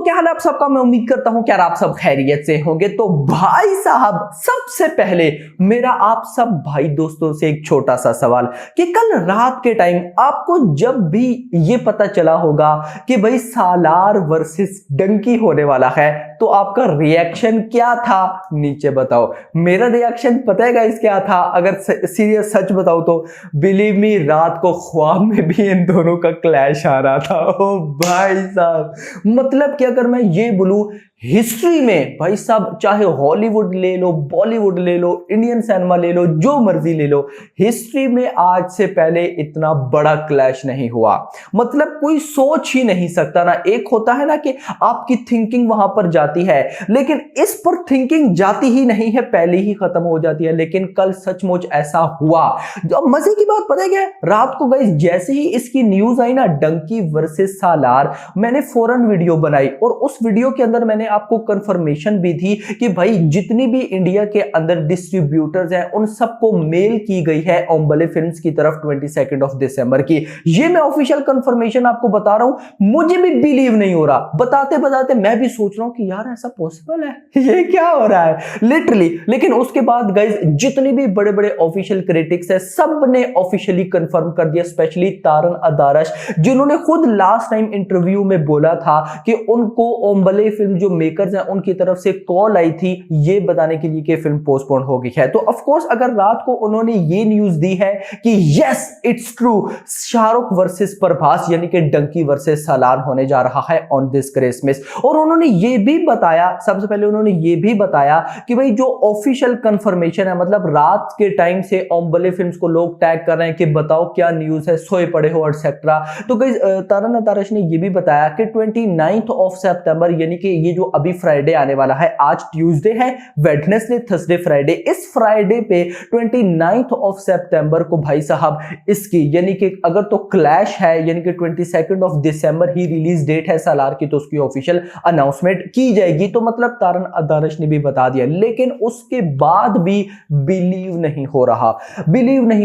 क्या हाल है आप सबका। मैं उम्मीद करता हूं कि यार आप सब खैरियत से होंगे। तो भाई साहब, सबसे पहले मेरा आप सब भाई दोस्तों से एक छोटा सा सवाल कि कल रात के टाइम आपको जब भी ये पता चला होगा कि भाई सालार वर्सेस डंकी होने वाला है, तो आपका रिएक्शन क्या था नीचे बताओ। मेरा रिएक्शन पता है गाइस क्या था? अगर सीरियस सच बताओ तो बिलीव मी, रात को ख्वाब में भी इन दोनों का क्लैश आ रहा था। ओ भाई साहब, मतलब कि अगर मैं ये बोलूं, हिस्ट्री में भाई साहब, चाहे हॉलीवुड ले लो, बॉलीवुड ले लो, इंडियन सिनेमा ले लो, जो मर्जी ले लो, हिस्ट्री में आज से पहले इतना बड़ा क्लैश नहीं हुआ। मतलब कोई सोच ही नहीं सकता ना। एक होता है ना कि आपकी थिंकिंग वहां पर जाती है, लेकिन इस पर थिंकिंग जाती ही नहीं है, पहले ही खत्म हो जाती है। लेकिन कल सचमुच ऐसा हुआ। जो मजे की बात पता है क्या है? रात को गाइस जैसे ही इसकी न्यूज आई ना, डंकी वर्सेस सालार, मैंने फौरन वीडियो बनाई और उस वीडियो के अंदर मैंने आपको कंफर्मेशन भी थी कि भाई जितनी भी इंडिया के अंदर डिस्ट्रीब्यूटर्स हैं उन सबको मेल की गई है ओम्बले फिल्म्स की तरफ 22 दिसंबर की। ये मैं ऑफिशियल कंफर्मेशन आपको बता रहा हूं, मुझे भी बिलीव नहीं हो रहा। बताते बताते मैं भी सोच रहा हूं कि यार ऐसा पॉसिबल है, ये क्या हो रहा है लिटरली। लेकिन उसके बाद गाइस जितने भी बड़े बड़े ऑफिशियल क्रिटिक्स है, सब ने ऑफिशियली कंफर्म कर दिया, स्पेशली तारन अदारश, जिन्होंने खुद लास्ट टाइम इंटरव्यू में बोला था कि उनको ओम्बले फिल्म जो मेकर्स हैं उनकी तरफ से कॉल आई थी ये बताने के लिए कि फिल्म पोस्टपोन हो गई है। तो ऑफ कोर्स अगर रात को उन्होंने ये न्यूज दी है कि yes it's true, Shahrukh versus Prabhas यानी कि डंकी वर्सेस सालार होने जा रहा है ऑन दिस क्रिसमस। और उन्होंने ये भी बताया, सबसे पहले उन्होंने ये भी बताया कि भाई जो ऑफिशियल कंफर्मेशन है, मतलब रात के टाइम से ओम्बले फिल्म्स को लोग टैग कर रहे हैं कि बताओ क्या न्यूज है, सोए पड़े हो एटसेट्रा। तो गाइस तारन अदारश ने ये भी बताया कि 29 सितंबर यानी कि ये जो अभी फ्राइडे आने वाला है, आज ट्यूसडे है, वेडनेसडे, थर्सडे, फ्राइडे, इस फ्राइडे पे 29 सितंबर को भाई साहब इसकी यानी कि अगर तो क्लैश है यानी कि 22 दिसंबर ही रिलीज डेट है सालार की, तो उसकी ऑफिशियल अनाउंसमेंट की जाएगी। तो मतलब तारन अदारश ने भी बता दिया, लेकिन उसके बाद भी बिलीव नहीं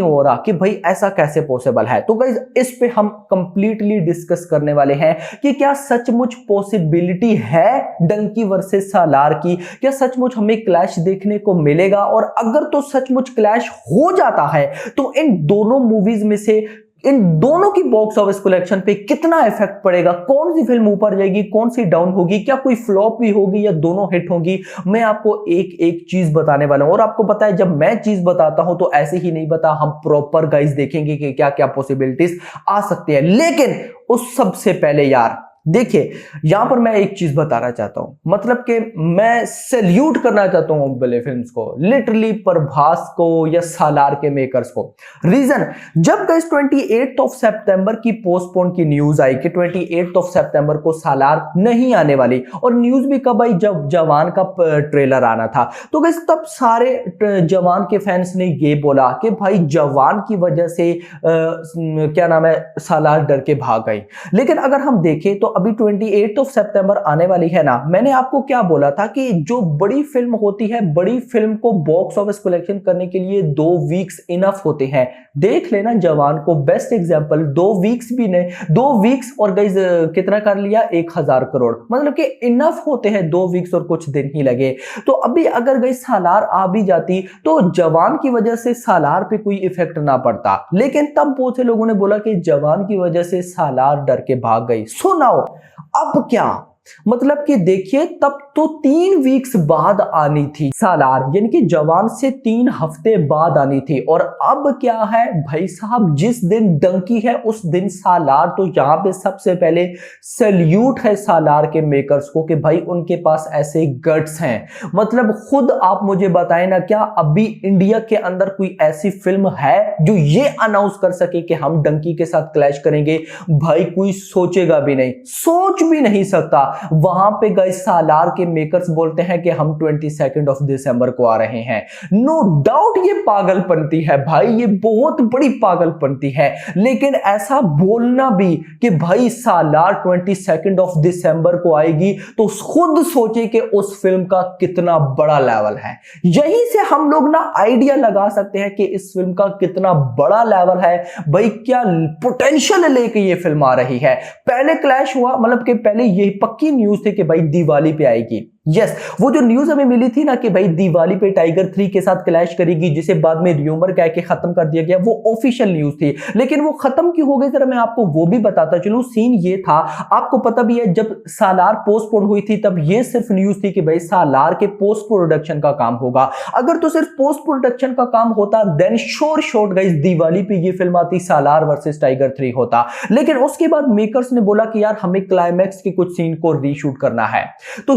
हो रहा कि भाई ऐसा कैसे पॉसिबल है। तो गाइस इस पे हम कंप्लीटली डिस्कस करने वाले हैं कि क्या सचमुच पॉसिबिलिटी है डंकी वर्सेस सालार की, क्या सचमुच हमें क्लैश देखने को मिलेगा, और अगर तो सचमुच क्लैश हो जाता है तो इन दोनों मूवीज में से इन दोनों की बॉक्स ऑफिस कलेक्शन पे कितना इफेक्ट पड़ेगा, कौन सी फिल्म ऊपर जाएगी, कौन सी डाउन होगी, क्या कोई फ्लॉप भी होगी या दोनों हिट होगी। मैं आपको एक एक चीज बताने वाला हूं। और आपको पता है जब मैं चीज बताता हूं तो ऐसे ही नहीं बता, हम प्रॉपर गाइस देखेंगे कि क्या क्या पॉसिबिलिटीज आ सकती है। लेकिन उस सबसे पहले यार देखिए, यहां पर मैं एक चीज बताना चाहता हूं, मतलब कि मैं सैल्यूट करना चाहता हूं ओम्बले फिल्म्स को, लिटरली प्रभास को या सालार के मेकर्स को। रीजन, जब गाइस 28 सितंबर की पोस्टपोन की न्यूज आई कि 28 सितंबर को सालार नहीं आने वाली, और न्यूज भी कब आई, जब जवान का ट्रेलर आना था। तो गाइस तब सारे जवान के फैंस ने ये बोला कि भाई जवान की वजह से क्या नाम है, सालार डर के भाग गई। लेकिन अगर हम देखें तो अभी 28 सितंबर आने वाली है ना, मैंने आपको क्या बोला था कि जो बड़ी फिल्म होती है, बड़ी फिल्म को बॉक्स ऑफिस कलेक्शन करने के लिए 2 वीक्स इनफ होते हैं। देख लेना जवान को, बेस्ट एग्जांपल, 2 वीक्स भी नहीं, 2 वीक्स और गाइस कितना कर लिया, 1000 करोड़, मतलब कि इनफ होते हैं 2 वीक्स और कुछ दिन ही लगे। तो अभी अगर गाइस सालार आ भी जाती तो जवान की वजह से सालार पे कोई इफेक्ट ना पड़ता। लेकिन तब बहुत से लोगों ने बोला कि जवान की वजह से सालार डर के भाग गई। सुनाओ अब क्या, मतलब कि देखिए तब तो 3 वीक्स बाद आनी थी सालार, यानी कि जवान से 3 हफ्ते बाद आनी थी। और अब क्या है भाई साहब, जिस दिन डंकी है उस दिन सालार। तो यहां पे सबसे पहले सैल्यूट है सालार के मेकर्स को कि भाई उनके पास ऐसे गट्स हैं। मतलब खुद आप मुझे बताएं ना, क्या अभी इंडिया के अंदर कोई ऐसी फिल्म है जो ये अनाउंस कर सके कि हम डंकी के साथ क्लैश करेंगे? भाई कोई सोचेगा भी नहीं, सोच भी नहीं सकता। वहां पे गाइस सालार के मेकर्स बोलते हैं कि हम 22 दिसंबर को आ रहे हैं। नो डाउट ये पागलपंती है भाई, ये बहुत बड़ी पागलपंती है। लेकिन ऐसा बोलना भी कि भाई सालार 22 दिसंबर को आएगी, तो खुद सोचे कि उस फिल्म का कितना बड़ा लेवल है। यहीं से हम लोग ना आइडिया लगा सकते हैं कि इस फिल्म का कितना बड़ा लेवल है, भाई क्या पोटेंशियल लेके ये फिल्म आ रही है। पहले क्लैश हुआ, मतलब कि पहले ये पक्की ही न्यूज थी कि भाई दिवाली पे आएगी। यस, वो जो न्यूज हमें मिली थी ना कि भाई दिवाली पे टाइगर 3 के साथ क्लैश करेगी, जिसे बाद में र्यूमर कह के खत्म कर दिया गया, वो ऑफिशियल न्यूज थी। लेकिन वो खत्म क्यों हो गई, जरा मैं आपको वो भी बताता चलूं। सीन ये था, आपको पता भी है, जब सालार पोस्टपोन हुई थी तब ये सिर्फ न्यूज थी कि भाई सालार के पोस्ट प्रोडक्शन का काम होगा। अगर तो सिर्फ पोस्ट प्रोडक्शन का काम होता then sure shot guys Diwali पे ये फिल्म आती, सालार वर्सेस टाइगर 3 होता। लेकिन उसके बाद मेकर्स ने बोला कि यार हमें क्लाइमैक्स के कुछ सीन को रीशूट करना है, तो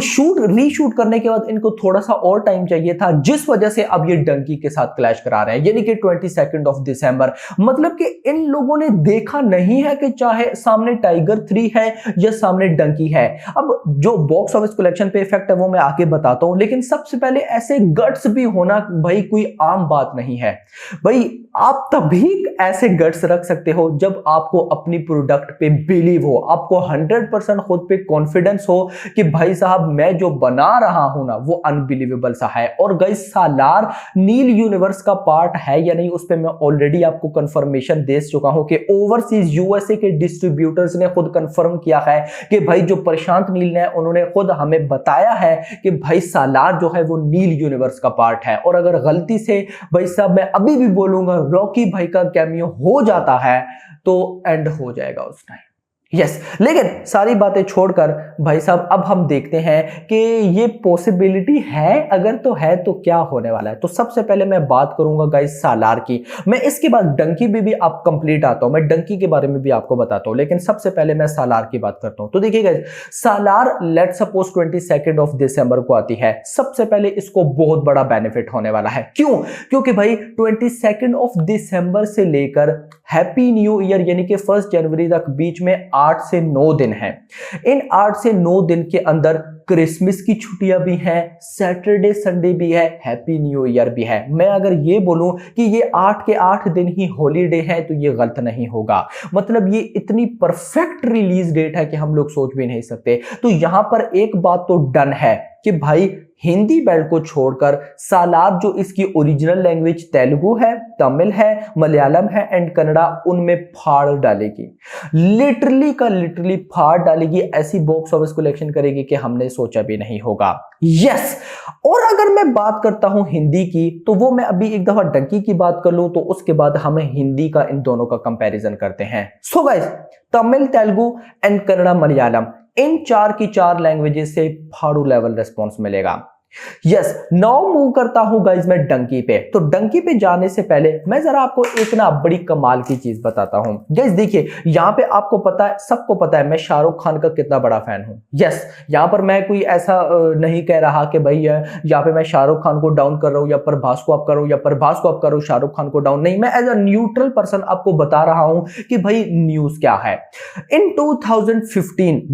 रीशूट करने के बाद इनको थोड़ा सा और टाइम चाहिए था, जिस वजह से अब ये डंकी के साथ क्लैश करा रहे हैं, यानी कि 22 ऑफ दिसंबर। मतलब कि इन लोगों ने देखा नहीं है कि चाहे सामने टाइगर 3 है या सामने डंकी है। अब जो बॉक्स ऑफिस कलेक्शन पे इफेक्ट है वो मैं आगे बताता हूं, लेकिन सबसे पहले ऐसे गट्स भी होना भाई कोई आम बात नहीं है। भाई आप तभी ऐसे गट्स रख सकते हो जब आपको अपनी प्रोडक्ट पे बिलीव हो, आपको 100% खुद पे कॉन्फिडेंस हो कि भाई साहब मैं जो बना रहा हूं ना वो अनबिलीवेबल सा है। और गाइस सालार नील यूनिवर्स का पार्ट है या नहीं, उस पे मैं ऑलरेडी आपको कंफर्मेशन दे चुका हूं कि ओवरसीज यूएसए के डिस्ट्रीब्यूटर्स ने खुद कंफर्म किया है कि भाई जो प्रशांत नील ने, उन्होंने खुद हमें बताया है कि भाई सालार जो है वो नील यूनिवर्स का पार्ट है। और अगर गलती से भाई साहब मैं अभी भी बोलूंगा रॉकी भाई का कैमियो हो जाता है तो एंड हो जाएगा उस टाइम। यस, लेकिन सारी बातें छोड़कर भाई साहब अब हम देखते हैं कि ये पॉसिबिलिटी है, अगर तो है तो क्या होने वाला है। तो सबसे पहले मैं बात करूंगा गाइस सालार की, मैं इसके बाद डंकी भी आप कंप्लीट आता हूं, मैं डंकी के बारे में भी आपको बताता हूं, लेकिन सबसे पहले मैं सालार की बात करता हूं। तो देखिए guys Salaar let's suppose 22 of December को आती है। सबसे पहले इसको बहुत बड़ा बेनिफिट होने वाला है। क्यों? क्योंकि भाई 22 ऑफ दिसंबर से लेकर हैप्पी न्यू ईयर यानी कि 1 जनवरी तक बीच में 8 से 9 दिन हैं। इन 8 से 9 दिन के अंदर क्रिसमस की छुट्टियां भी हैं, सैटरडे संडे भी है, हैप्पी न्यू ईयर भी है। मैं अगर ये बोलूं कि ये 8 के 8 दिन ही हॉलीडे है तो ये गलत नहीं होगा। मतलब ये इतनी परफेक्ट रिलीज डेट है कि हम लोग सोच भी नहीं सकते। तो यहां पर एक बात तो डन है कि भाई हिंदी बेल्ट को छोड़कर सालार जो इसकी ओरिजिनल लैंग्वेज तेलुगु है, तमिल है, मलयालम है एंड कन्नड़ा, उनमें फाड़ डालेगी। लिटरली का लिटरली फाड़ डालेगी। ऐसी बॉक्स ऑफिस कलेक्शन करेगी कि हमने सोचा भी नहीं होगा। यस, और अगर मैं बात करता हूं हिंदी की तो वो मैं अभी एक दफा डंकी की बात कर लूं तो उसके बाद हम हिंदी का इन दोनों का कंपैरिजन करते हैं। So guys Tamil, Telugu and Kannada, Malayalam, इन 4 की 4 लैंग्वेजेस से फाड़ू लेवल रिस्पॉन्स मिलेगा। यस, नाउ मूव करता हूं गाइज मैं डंकी पे। तो डंकी पे जाने से पहले मैं जरा आपको एक ना बड़ी कमाल की चीज बताता हूं। गाइज देखिए यहां पे आपको पता है, सबको पता है मैं शाहरुख खान का कितना बड़ा फैन हूं। यस, यहां पर मैं कोई ऐसा नहीं कह रहा कि भाई यहां पे मैं शाहरुख खान को डाउन कर रहा हूं या प्रभास को अप कर रहा हूं या प्रभास को अप कर रहा हूं, शाहरुख खान को डाउन नहीं। मैं एज अ न्यूट्रल पर्सन आपको बता रहा हूं कि भाई न्यूज क्या है। इन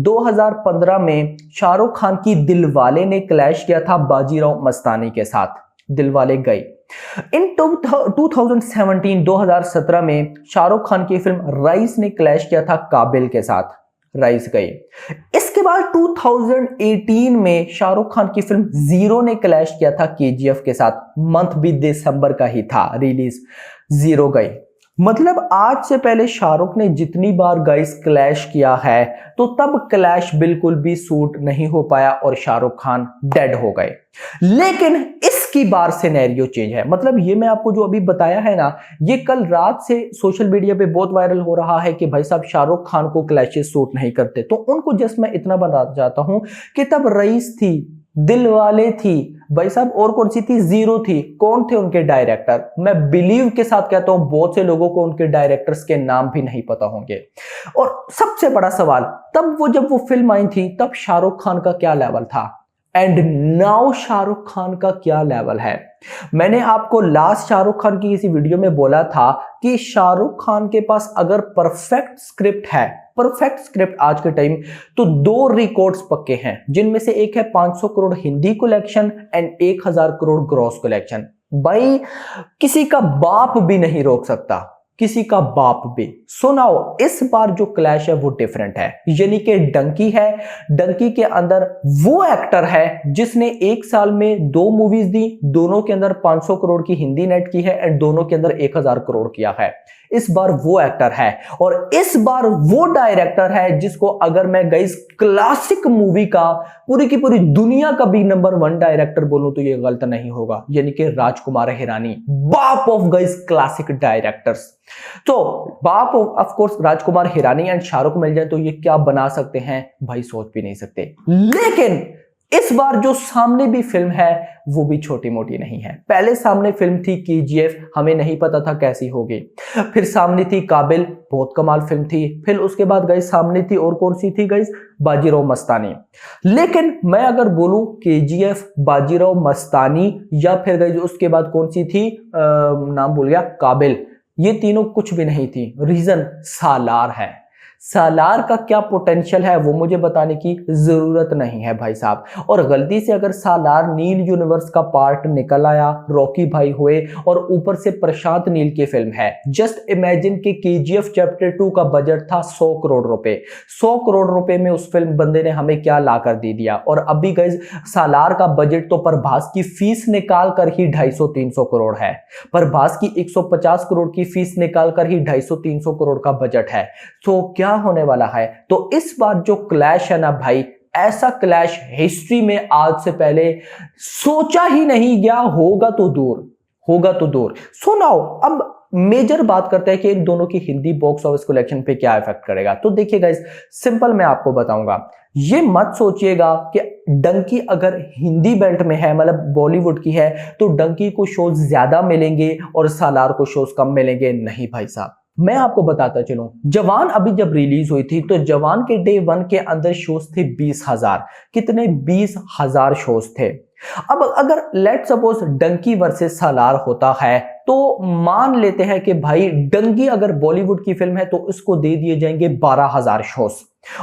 2015 में शाहरुख खान की दिलवाले ने क्लैश किया था बाजीराव मस्तानी के साथ, दिलवाले गई। इन 2017 में शाहरुख खान की फिल्म राइस ने क्लैश किया था काबिल के साथ, राइस गई। इसके बाद 2018 में शाहरुख खान की फिल्म जीरो ने क्लैश किया था केजीएफ के साथ, मंथ भी दिसंबर का ही था रिलीज, जीरो गई। मतलब आज से पहले शाहरुख ने जितनी बार गाइस क्लैश किया है तो तब क्लैश बिल्कुल भी सूट नहीं हो पाया और शाहरुख खान डेड हो गए। लेकिन इसकी बार सिनेरियो चेंज है। मतलब ये मैं आपको जो अभी बताया है ना, ये कल रात से सोशल मीडिया पे बहुत वायरल हो रहा है कि भाई साहब शाहरुख खान को क्लैशेस सूट नहीं करते। तो उनको जस्ट मैं इतना बता जाता हूं कि तब रईस थी, दिलवाले थी, भाई साहब और कौन सी थी, जीरो थी। कौन थे उनके डायरेक्टर? मैं बिलीव के साथ कहता हूं बहुत से लोगों को उनके डायरेक्टर्स के नाम भी नहीं पता होंगे। और सबसे बड़ा सवाल, तब जब वो फिल्म आई थी तब शाहरुख खान का क्या लेवल था एंड नाउ शाहरुख खान का क्या लेवल है। मैंने आपको लास्ट शाहरुख खान की किसी वीडियो में बोला था कि शाहरुख खान के पास अगर परफेक्ट स्क्रिप्ट है, परफेक्ट स्क्रिप्ट आज के टाइम, तो 2 रिकॉर्ड्स पक्के हैं, जिनमें से एक है 500 crore Hindi collection and 1000 crore gross collection. भाई किसी का बाप भी नहीं रोक सकता, किसी का बाप भी। सुनाओ इस बार जो क्लैश है वो डिफरेंट है, यानी कि डंकी है। डंकी के अंदर वो एक्टर है जिसने एक साल में 2 मूवीज दी, दोनों के अंदर 500 करोड़ की हिंदी नेट की है एंड दोनों के अंदर 1000 करोड़ किया है। इस बार वो एक्टर है और इस बार वो डायरेक्टर है जिसको अगर मैं गाइस क्लासिक मूवी का पूरी की पूरी दुनिया का भी नंबर 1 डायरेक्टर बोलूं तो ये गलत नहीं होगा, यानी कि राजकुमार हिरानी, बाप ऑफ गाइस क्लासिक डायरेक्टर्स। तो बाप of course Rajkumar Hirani and Shahrukh मिल जाए तो ये क्या बना सकते हैं भाई, सोच भी नहीं सकते। लेकिन इस बार जो सामने भी फिल्म है वो भी छोटी मोटी नहीं है। पहले सामने फिल्म थी केजीएफ, हमें नहीं पता था कैसी होगी। फिर सामने थी काबिल, बहुत कमाल फिल्म थी। फिर उसके बाद गाइस सामने थी और कौन सी थी गाइस, बाजीराव मस्तानी। लेकिन मैं अगर बोलूं केजीएफ, बाजीराव मस्तानी या फिर गाइस उसके बाद कौन सी थी, नाम भूल गया, काबिल, ये तीनों कुछ भी नहीं थी। रीजन सालार है। सालार का क्या पोटेंशियल है वो मुझे बताने की जरूरत नहीं है भाई साहब। और गलती से अगर सालार नील यूनिवर्स का पार्ट निकल आया, रॉकी भाई हुए और ऊपर से प्रशांत नील की फिल्म है, जस्ट इमेजिन कि केजीएफ चैप्टर 2 का बजट था 100 करोड़ रुपए। 100 करोड़ रुपए में उस फिल्म बंदे ने हमें क्या लाकर दे दिया। और अभी गाइस सालार का बजट तो प्रभास की फीस निकाल कर ही 250-300 करोड़ है। प्रभास की 150 करोड़ की फीस निकाल कर ही 250-300 करोड़ का बजट है। तो क्या होने वाला है, तो इस बार जो क्लैश है ना भाई, ऐसा क्लैश हिस्ट्री में आज से पहले सोचा ही नहीं गया, होगा तो दूर, होगा तो दूर। सो नाउ अब मेजर बात करते हैं कि इन दोनों की हिंदी बॉक्स ऑफिस कलेक्शन पे क्या इफेक्ट करेगा। तो देखिए गाइस, सिंपल मैं आपको बताऊंगा, ये मत सोचिएगा कि डंकी अगर हिंदी बेल्ट में है, मतलब बॉलीवुड की है, तो डंकी को शोज ज्यादा मिलेंगे और सालार को शोज कम मिलेंगे। नहीं भाई साहब, मैं आपको बताता चलूं, जवान अभी जब रिलीज हुई थी तो जवान के डे 1 के अंदर शोज थे 20,000। कितने? 20,000 शोज थे। अब अगर लेट सपोज डंकी वर्सेस सालार होता है तो मान लेते हैं कि भाई डंकी अगर बॉलीवुड की फिल्म है तो इसको दे दिए जाएंगे 12,000 शोज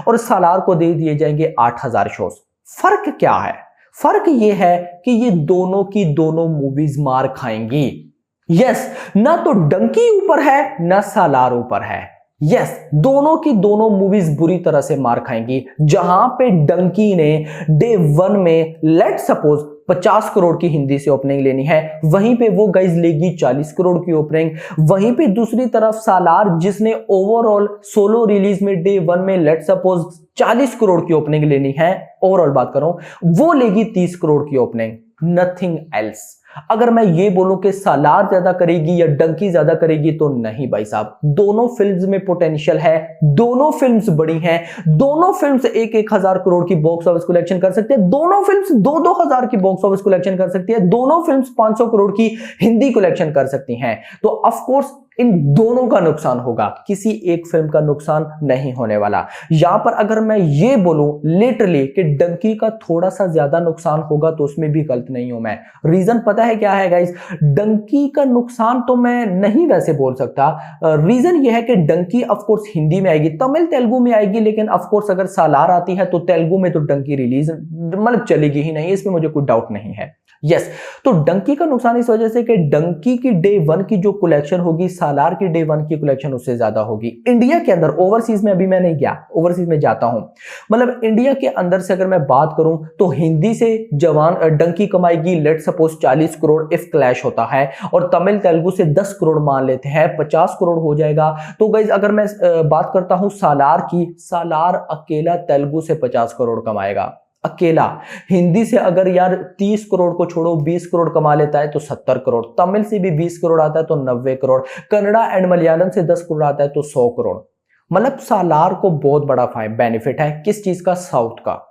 और सालार को दे दिए जाएंगे 8,000 शोज। फर्क क्या है? फर्क यह है कि ये दोनों की दोनों मूवीज मार खाएंगी। यस, ना तो डंकी ऊपर है ना सालार ऊपर है। यस, दोनों की दोनों मूवीज बुरी तरह से मार खाएंगी। जहां पे डंकी ने डे 1 में लेट सपोज 50 करोड़ की हिंदी से ओपनिंग लेनी है, वहीं पे वो गाइज लेगी 40 करोड़ की ओपनिंग। वहीं पे दूसरी तरफ सालार जिसने ओवरऑल सोलो रिलीज में डे 1 में लेट सपोज 40 करोड़ की ओपनिंग लेनी है, ओवरऑल बात करूं, वो लेगी 30 करोड़ की ओपनिंग, नथिंग एल्स। अगर मैं ये बोलूं कि सालार ज्यादा करेगी या डंकी ज्यादा करेगी तो नहीं भाई साहब, दोनों फिल्म्स में पोटेंशियल है, दोनों फिल्म्स बड़ी हैं, दोनों फिल्म्स 1-1 हजार करोड़ की बॉक्स ऑफिस कलेक्शन कर सकते हैं, दोनों फिल्म्स 2-2 हजार की बॉक्स ऑफिस कलेक्शन कर सकती है, दोनों फिल्म्स 500 करोड़ की हिंदी कलेक्शन कर सकती हैं। तो ऑफ कोर्स इन दोनों का नुकसान होगा, किसी एक फिल्म का नुकसान नहीं होने वाला। यहां पर अगर मैं ये बोलूं लिटरली कि डंकी का थोड़ा सा ज्यादा नुकसान होगा तो उसमें भी गलत नहीं हूं मैं। रीजन पता है क्या है गाइस? डंकी का नुकसान तो मैं नहीं वैसे बोल सकता। रीजन ये है कि डंकी ऑफ कोर्स हिंदी में आएगी, तमिल तेलुगु में आएगी, लेकिन ऑफ कोर्स अगर सालार आती है तो तेलुगु में तो डंकी रिलीज मतलब चलेगी ही नहीं, इसमें मुझे कोई डाउट नहीं है। यस, तो डंकी का नुकसान इस वजह से कि डंकी की डे 1 की जो कलेक्शन होगी सालार की डे 1 की कलेक्शन उससे ज्यादा होगी इंडिया के अंदर। ओवरसीज में अभी मैं नहीं गया, ओवरसीज में जाता हूं। मतलब इंडिया के अंदर से अगर मैं बात करूं तो हिंदी से जवान डंकी कमाएगी let suppose 40 crore if clash होता है, और तमिल तेलुगु से 10 करोड़ मान लेते हैं, 50 करोड़ हो जाएगा। तो गाइस अगर मैं बात करता हूं सालार की, सालार अकेला तेलुगु से 50 करोड़ कमाएगा अकेला। हिंदी से अगर यार 30 करोड़ को छोड़ो 20 करोड़ कमा लेता है तो 70 करोड़, तमिल से भी 20 करोड़ आता है तो 90 करोड़, कन्नड़ा एंड मलयालम से 10 करोड़ आता है तो 100 करोड़। मतलब सालार को बहुत बड़ा बेनिफिट है, किस चीज का? साउथ का।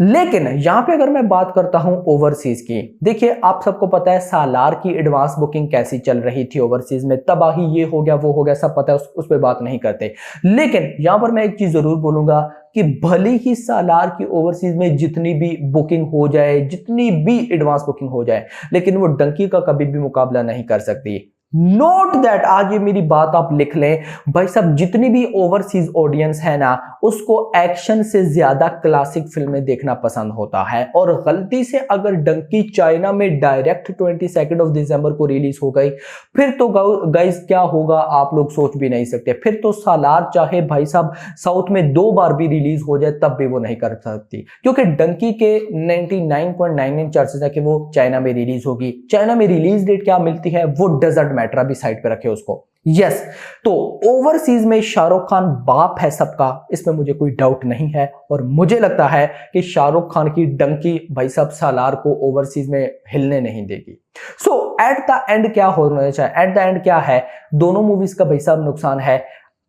लेकिन यहां पे अगर मैं बात करता हूं ओवरसीज की, देखिए आप सबको पता है सालार की एडवांस बुकिंग कैसी चल रही थी ओवरसीज में, तबाही ये हो गया वो हो गया, सब पता है, उस पर बात नहीं करते। लेकिन यहां पर मैं एक चीज जरूर बोलूंगा कि भले ही सालार की ओवरसीज में जितनी भी बुकिंग हो जाए, जितनी भी एडवांस बुकिंग हो जाए, लेकिन वो डंकी का कभी भी मुकाबला नहीं कर सकती। नोट दैट, आज ये मेरी बात आप लिख लें भाई साहब, जितनी भी ओवरसीज ऑडियंस है ना उसको एक्शन से ज्यादा क्लासिक फिल्में देखना पसंद होता है। और गलती से अगर डंकी चाइना में डायरेक्ट 22 दिसंबर को रिलीज हो गई, फिर तो गाइस क्या होगा आप लोग सोच भी नहीं सकते। फिर तो सालार चाहे भाई साहब साउथ में 2 बार भी रिलीज हो जाए तब भी वो नहीं कर सकती, क्योंकि डंकी के 99.99 चांसेस है कि वो चाइना में रिलीज होगी। चाइना में रिलीज डेट क्या मिलती है वो डजंट मैटर, अभी साइड पे रखे उसको। यस, तो ओवरसीज में शाहरुख खान बाप है सबका, इसमें मुझे कोई डाउट नहीं है। और मुझे लगता है कि शाहरुख खान की डंकी भाई साहब सालार को ओवरसीज में हिलने नहीं देगी। सो एट द एंड क्या होना चाहिए, एट द एंड क्या है, दोनों मूवीज का भाई साहब नुकसान है।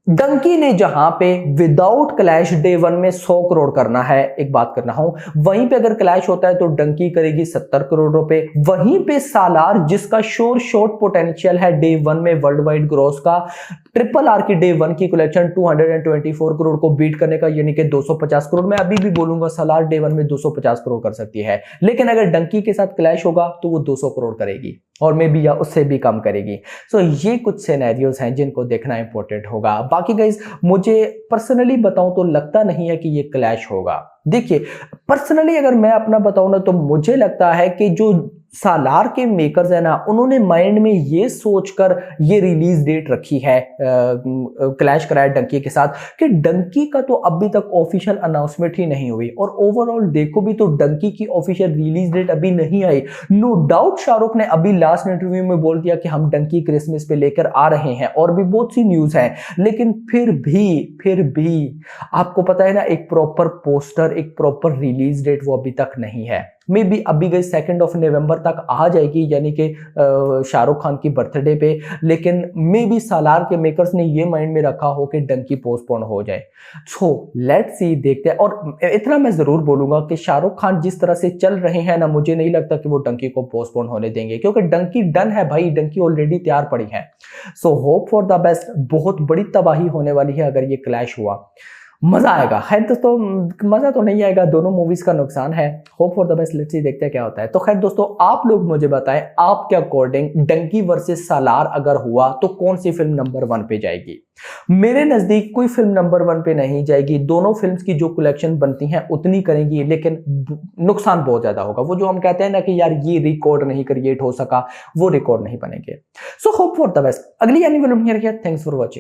डंकी ने जहां पे विदाउट क्लैश डे 1 में 100 करोड़ करना है, एक बात करना हूं, वहीं पे अगर क्लैश होता है तो डंकी करेगी 70 करोड़ रुपए। वहीं पे सालार जिसका शॉर्ट पोटेंशियल है डे 1 में वर्ल्ड वाइड ग्रॉस का, ट्रिपल आर की डे 1 की कलेक्शन 224 करोड़ को बीट करने का, यानी कि 250 करोड़। मैं अभी भी बोलूंगा सालार डे 1 में 250 करोड़ कर सकती है, लेकिन अगर डंकी के साथ क्लैश होगा तो वो 200 करोड़ करेगी और मे बी या उससे भी कम करेगी। सो ये कुछ सिनेरियोज हैं जिनको देखना इंपॉर्टेंट होगा। बाकी गाइस मुझे पर्सनली बताऊं तो लगता नहीं है कि ये क्लैश होगा। देखिए पर्सनली अगर मैं अपना बताऊं ना, तो मुझे लगता है कि जो सालार के मेकर्स है ना, उन्होंने माइंड में ये सोचकर ये रिलीज डेट रखी है क्लैश कराया डंकी के साथ कि डंकी का तो अभी तक ऑफिशियल अनाउंसमेंट ही नहीं हुई, और ओवरऑल देखो भी तो डंकी की ऑफिशियल रिलीज डेट अभी नहीं आई। नो डाउट शाहरुख ने अभी लास्ट इंटरव्यू में बोल दिया कि हम डंकी क्रिसमस पे लेकर आ रहे हैं, और भी बहुत सी न्यूज है, लेकिन फिर भी आपको पता है ना, एक प्रॉपर पोस्टर, एक प्रॉपर रिलीज डेट वो अभी तक नहीं है। मे बी अभी गई 2 नवंबर तक आ जाएगी, यानी कि शाहरुख खान की बर्थडे पे, लेकिन मे बी सालार के मेकर्स ने ये माइंड में रखा हो कि डंकी पोस्टपोन हो जाए। सो लेट्स सी, देखते हैं। और इतना मैं जरूर बोलूंगा कि शाहरुख खान जिस तरह से चल रहे हैं ना, मुझे नहीं लगता कि वो डंकी को पोस्टपोन होने देंगे, क्योंकि डंकी डन है भाई, डंकी ऑलरेडी तैयार पड़ी है। So hope for the best. बहुत बड़ी तबाही होने वाली है अगर ये क्लैश हुआ, मजा आएगा। है तो मजा तो नहीं आएगा, दोनों मूवीज का नुकसान है। Hope for the best, let's see, देखते हैं क्या होता है। तो खैर दोस्तों, आप लोग मुझे बताएं आपके अकॉर्डिंग डंकी वर्सेस सालार अगर हुआ तो कौन सी फिल्म नंबर 1 पे जाएगी? मेरे नजदीक कोई फिल्म नंबर 1 पे नहीं जाएगी। दोनों फिल्म्स की जो कलेक्शन बनती हैं उतनी करेंगी, लेकिन नुकसान बहुत ज्यादा होगा। वो जो हम कहते हैं ना कि यार ये रिकॉर्ड नहीं क्रिएट हो सका, वो रिकॉर्ड नहीं बनेंगे। So hope for the best. अगली यानी फिल्म, थैंक्स फॉर वॉचिंग।